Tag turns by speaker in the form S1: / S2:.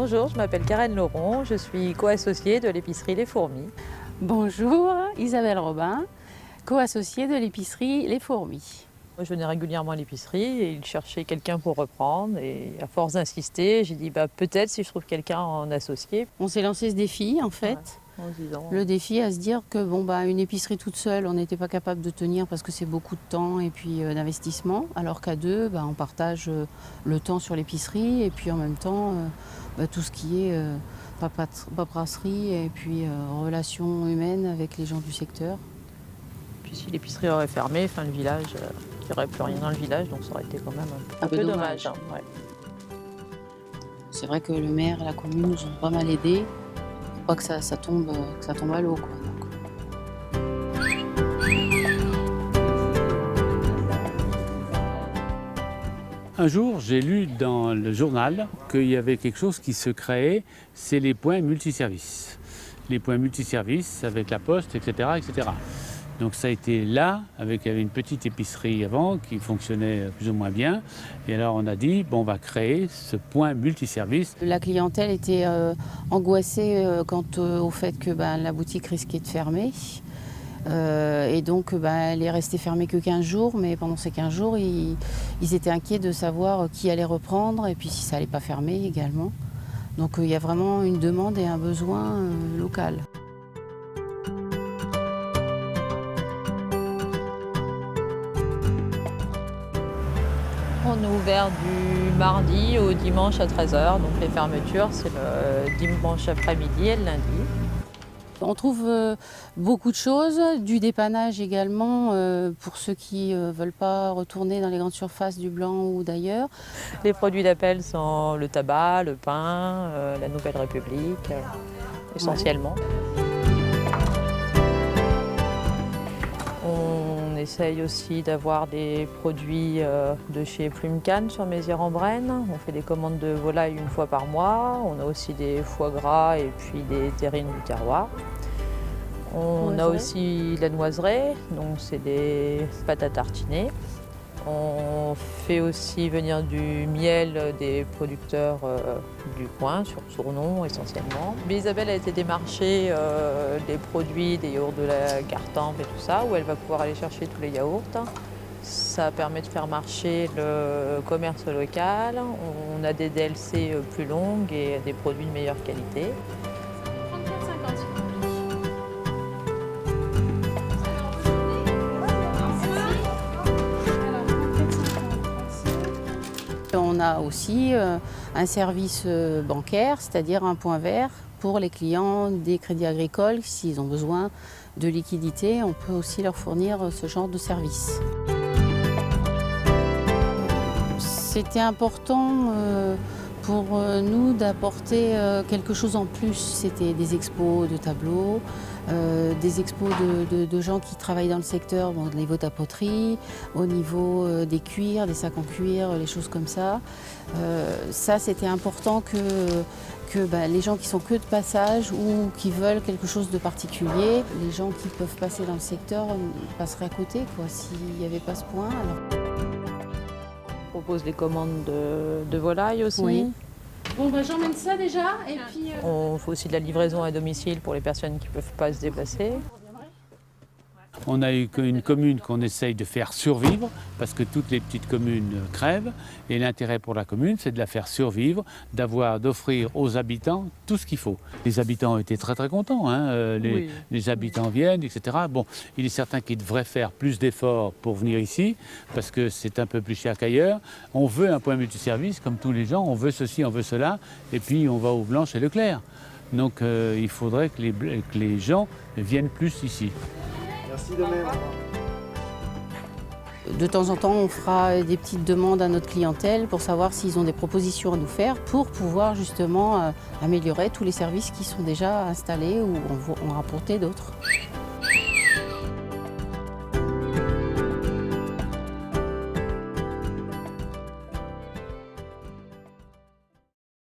S1: Bonjour, je m'appelle Karen Laurent, je suis co-associée de l'épicerie Les Fourmis.
S2: Bonjour, Isabelle Robin, co-associée de l'épicerie Les Fourmis.
S1: Moi, je venais régulièrement à l'épicerie et il cherchait quelqu'un pour reprendre et à force d'insister, j'ai dit peut-être si je trouve quelqu'un en associé.
S2: On s'est lancé ce défi en fait.
S1: Ouais, en se disant,
S2: le défi à se dire que une épicerie toute seule, on n'était pas capable de tenir parce que c'est beaucoup de temps et puis d'investissement, alors qu'à deux, on partage le temps sur l'épicerie et puis en même temps tout ce qui est paperasserie et puis relations humaines avec les gens du secteur.
S1: Puis si l'épicerie aurait fermé, le village, il n'y aurait plus rien dans le village, donc ça aurait été quand même un peu dommage. Hein, ouais.
S2: C'est vrai que le maire et la commune nous ont pas mal aidés. Pas que ça tombe à l'eau, quoi.
S3: Un jour, j'ai lu dans le journal qu'il y avait quelque chose qui se créait, c'est les points multiservices. Les points multiservices avec la poste, etc., etc. Donc ça a été là, il y avait une petite épicerie avant qui fonctionnait plus ou moins bien. Et alors on a dit, on va créer ce point multiservice.
S2: La clientèle était angoissée quant au fait que la boutique risquait de fermer. Et donc elle est restée fermée que 15 jours, mais pendant ces 15 jours, ils étaient inquiets de savoir qui allait reprendre et puis si ça n'allait pas fermer également. Donc il y a vraiment une demande et un besoin local.
S1: On est ouvert du mardi au dimanche à 13 h, donc les fermetures c'est le dimanche après-midi et le lundi.
S2: On trouve beaucoup de choses, du dépannage également pour ceux qui ne veulent pas retourner dans les grandes surfaces du Blanc ou d'ailleurs.
S1: Les produits d'appel sont le tabac, le pain, la Nouvelle République, essentiellement. On essaye aussi d'avoir des produits de chez Plumcan sur Mézières-en-Brenne. On fait des commandes de volaille une fois par mois. On a aussi des foie gras et puis des terrines du terroir. On a aussi la noiseraie, donc c'est des pâtes à tartiner. On fait aussi venir du miel des producteurs du coin, sur Tournon essentiellement. Mais Isabelle a été démarcher des produits, des yaourts de la Gartempe et tout ça, où elle va pouvoir aller chercher tous les yaourts. Ça permet de faire marcher le commerce local. On a des DLC plus longues et des produits de meilleure qualité.
S2: On a aussi un service bancaire, c'est-à-dire un point vert pour les clients des crédits agricoles. S'ils ont besoin de liquidité, on peut aussi leur fournir ce genre de service. C'était important pour nous d'apporter quelque chose en plus. C'était des expos de tableaux, des expos de gens qui travaillent dans le secteur, au niveau de la poterie, au niveau des cuirs, des sacs en cuir, les choses comme ça. Ça, c'était important que les gens qui sont que de passage ou qui veulent quelque chose de particulier, les gens qui peuvent passer dans le secteur passeraient à côté, s'il n'y avait pas ce point. Alors.
S1: On propose des commandes de volaille aussi.
S2: Oui.
S4: J'emmène ça déjà et puis...
S1: On fait aussi de la livraison à domicile pour les personnes qui ne peuvent pas se déplacer.
S3: On a une commune qu'on essaye de faire survivre parce que toutes les petites communes crèvent et l'intérêt pour la commune c'est de la faire survivre, d'offrir aux habitants tout ce qu'il faut. Les habitants ont été très très contents, les habitants viennent, etc. Il est certain qu'ils devraient faire plus d'efforts pour venir ici parce que c'est un peu plus cher qu'ailleurs. On veut un point multiservice comme tous les gens, on veut ceci, on veut cela et puis on va au Blanche et Leclerc. Donc il faudrait que les gens viennent plus ici.
S5: Merci de même.
S2: De temps en temps, on fera des petites demandes à notre clientèle pour savoir s'ils ont des propositions à nous faire pour pouvoir justement améliorer tous les services qui sont déjà installés ou en rapporter d'autres.